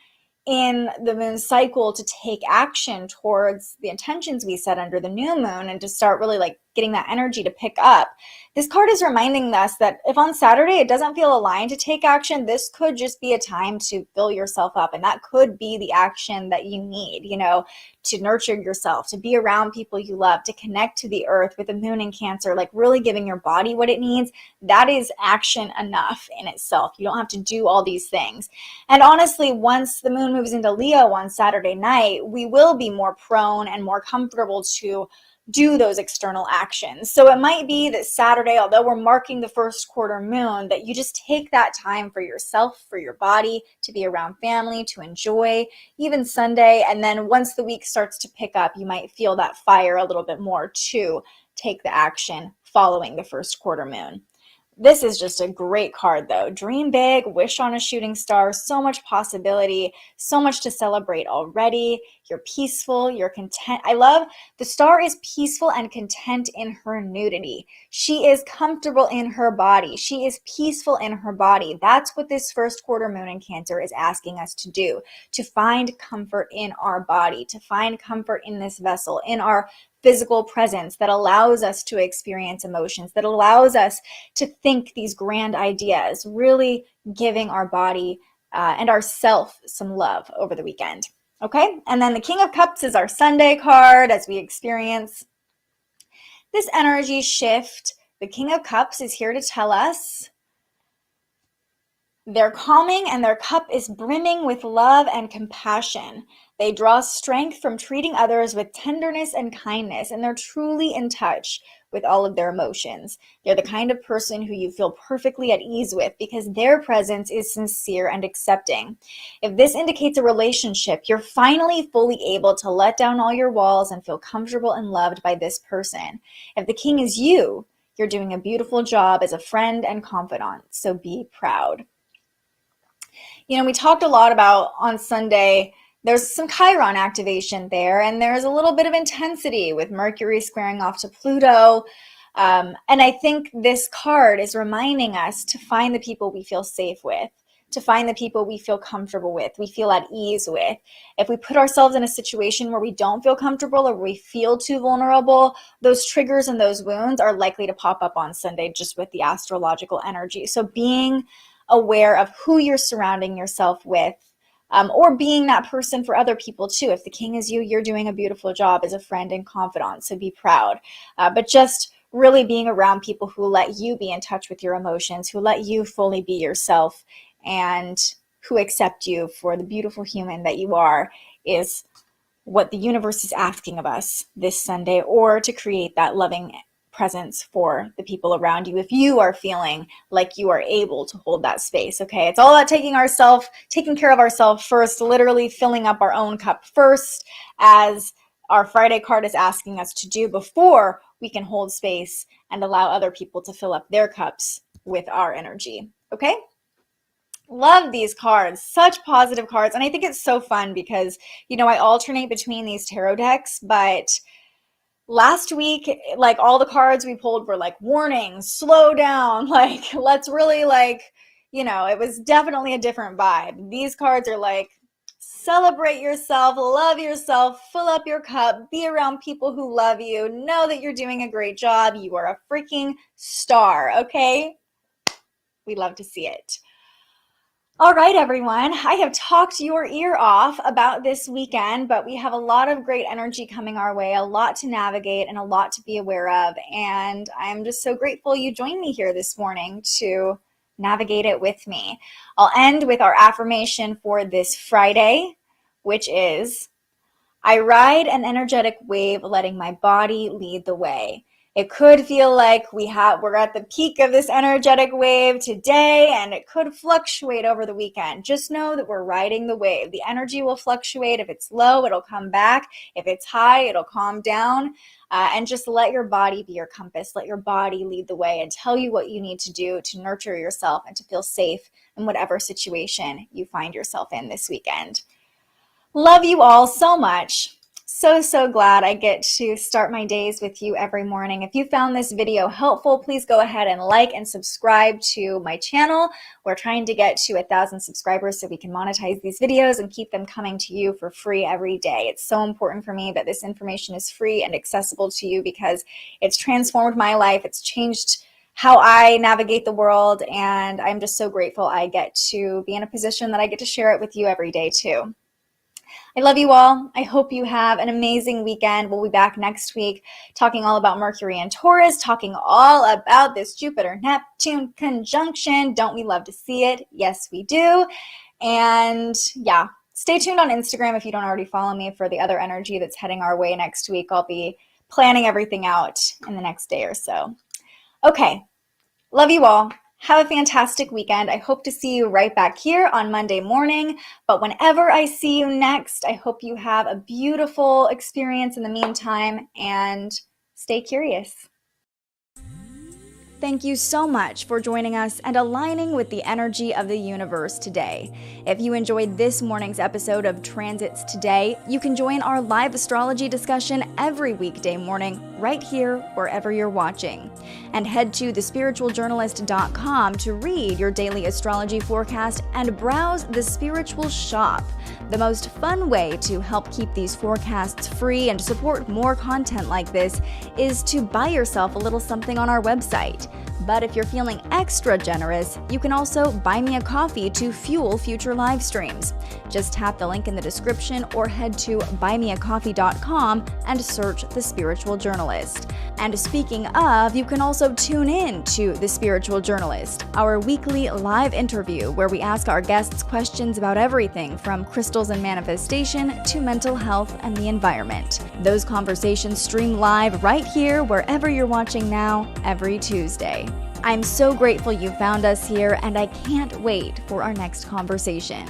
in the moon cycle to take action towards the intentions we set under the new moon and to start really like getting that energy to pick up. This card is reminding us that if on Saturday it doesn't feel aligned to take action, this could just be a time to fill yourself up. And that could be the action that you need, you know, to nurture yourself, to be around people you love, to connect to the earth with the moon in Cancer, like really giving your body what it needs. That is action enough in itself. You don't have to do all these things. And honestly, once the moon moves into Leo on Saturday night, we will be more prone and more comfortable to do those external actions. So it might be that Saturday, although we're marking the first quarter moon, that you just take that time for yourself, for your body, to be around family, to enjoy, even Sunday. And then once the week starts to pick up, you might feel that fire a little bit more to take the action following the first quarter moon. This is just a great card though. Dream big, wish on a shooting star, so much possibility, so much to celebrate already. You're peaceful, you're content. I love the Star is peaceful and content in her nudity. She is comfortable in her body. She is peaceful in her body. That's what this first quarter moon in Cancer is asking us to do, to find comfort in our body, to find comfort in this vessel, in our physical presence that allows us to experience emotions, that allows us to think these grand ideas, really giving our body and ourself some love over the weekend. Okay, and then the King of Cups is our Sunday card as we experience this energy shift. The King of Cups is here to tell us they're calming and their cup is brimming with love and compassion. They draw strength from treating others with tenderness and kindness, and they're truly in touch with all of their emotions. They're the kind of person who you feel perfectly at ease with because their presence is sincere and accepting. If this indicates a relationship, you're finally fully able to let down all your walls and feel comfortable and loved by this person. If the king is you, you're doing a beautiful job as a friend and confidant, so be proud. You know, we talked a lot about on Sunday, there's some Chiron activation there, and there's a little bit of intensity with Mercury squaring off to Pluto. And I think this card is reminding us to find the people we feel safe with, to find the people we feel comfortable with, we feel at ease with. If we put ourselves in a situation where we don't feel comfortable or we feel too vulnerable, those triggers and those wounds are likely to pop up on Sunday just with the astrological energy. So being aware of who you're surrounding yourself with, or being that person for other people too. If the king is you, you're doing a beautiful job as a friend and confidant, so be proud. But just really being around people who let you be in touch with your emotions, who let you fully be yourself, and who accept you for the beautiful human that you are is what the universe is asking of us this Sunday, or to create that loving presence for the people around you if you are feeling like you are able to hold that space. Okay, it's all about taking care of ourselves first, literally filling up our own cup first, as our Friday card is asking us to do, before we can hold space and allow other people to fill up their cups with our energy. Okay, love these cards, such positive cards. And I think it's so fun because, you know, I alternate between these tarot decks, but last week, like, all the cards we pulled were like warning, slow down, like, let's really, like, you know, it was definitely a different vibe. These cards are like, celebrate yourself, love yourself, fill up your cup, be around people who love you, know that you're doing a great job, you are a freaking star, okay? We love to see it. All right, everyone, I have talked your ear off about this weekend, but we have a lot of great energy coming our way, a lot to navigate and a lot to be aware of. And I'm just so grateful you joined me here this morning to navigate it with me. I'll end with our affirmation for this Friday, which is, I ride an energetic wave, letting my body lead the way. It could feel like we're at the peak of this energetic wave today, and it could fluctuate over the weekend. Just know that we're riding the wave. The energy will fluctuate. If it's low, it'll come back. If it's high, it'll calm down. And just let your body be your compass. Let your body lead the way and tell you what you need to do to nurture yourself and to feel safe in whatever situation you find yourself in this weekend. Love you all so much. So glad I get to start my days with you every morning. If you found this video helpful, please go ahead and like and subscribe to my channel. We're trying to get to 1,000 subscribers so we can monetize these videos and keep them coming to you for free every day. It's so important for me that this information is free and accessible to you because it's transformed my life. It's changed how I navigate the world, and I'm just so grateful I get to be in a position that I get to share it with you every day too. I love you all. I hope you have an amazing weekend. We'll be back next week talking all about Mercury and Taurus, talking all about this Jupiter-Neptune conjunction. Don't we love to see it? Yes, we do. And yeah, stay tuned on Instagram if you don't already follow me for the other energy that's heading our way next week. I'll be planning everything out in the next day or so. Okay, love you all. Have a fantastic weekend. I hope to see you right back here on Monday morning. But whenever I see you next, I hope you have a beautiful experience in the meantime, and stay curious. Thank you so much for joining us and aligning with the energy of the universe today. If you enjoyed this morning's episode of Transits Today, you can join our live astrology discussion every weekday morning right here wherever you're watching. And head to thespiritualjournalist.com to read your daily astrology forecast and browse the Spiritual Shop. The most fun way to help keep these forecasts free and support more content like this is to buy yourself a little something on our website. But if you're feeling extra generous, you can also buy me a coffee to fuel future live streams. Just tap the link in the description or head to buymeacoffee.com and search The Spiritual Journalist. And speaking of, you can also tune in to The Spiritual Journalist, our weekly live interview where we ask our guests questions about everything from crystals and manifestation to mental health and the environment. Those conversations stream live right here wherever you're watching now every Tuesday. I'm so grateful you found us here, and I can't wait for our next conversation.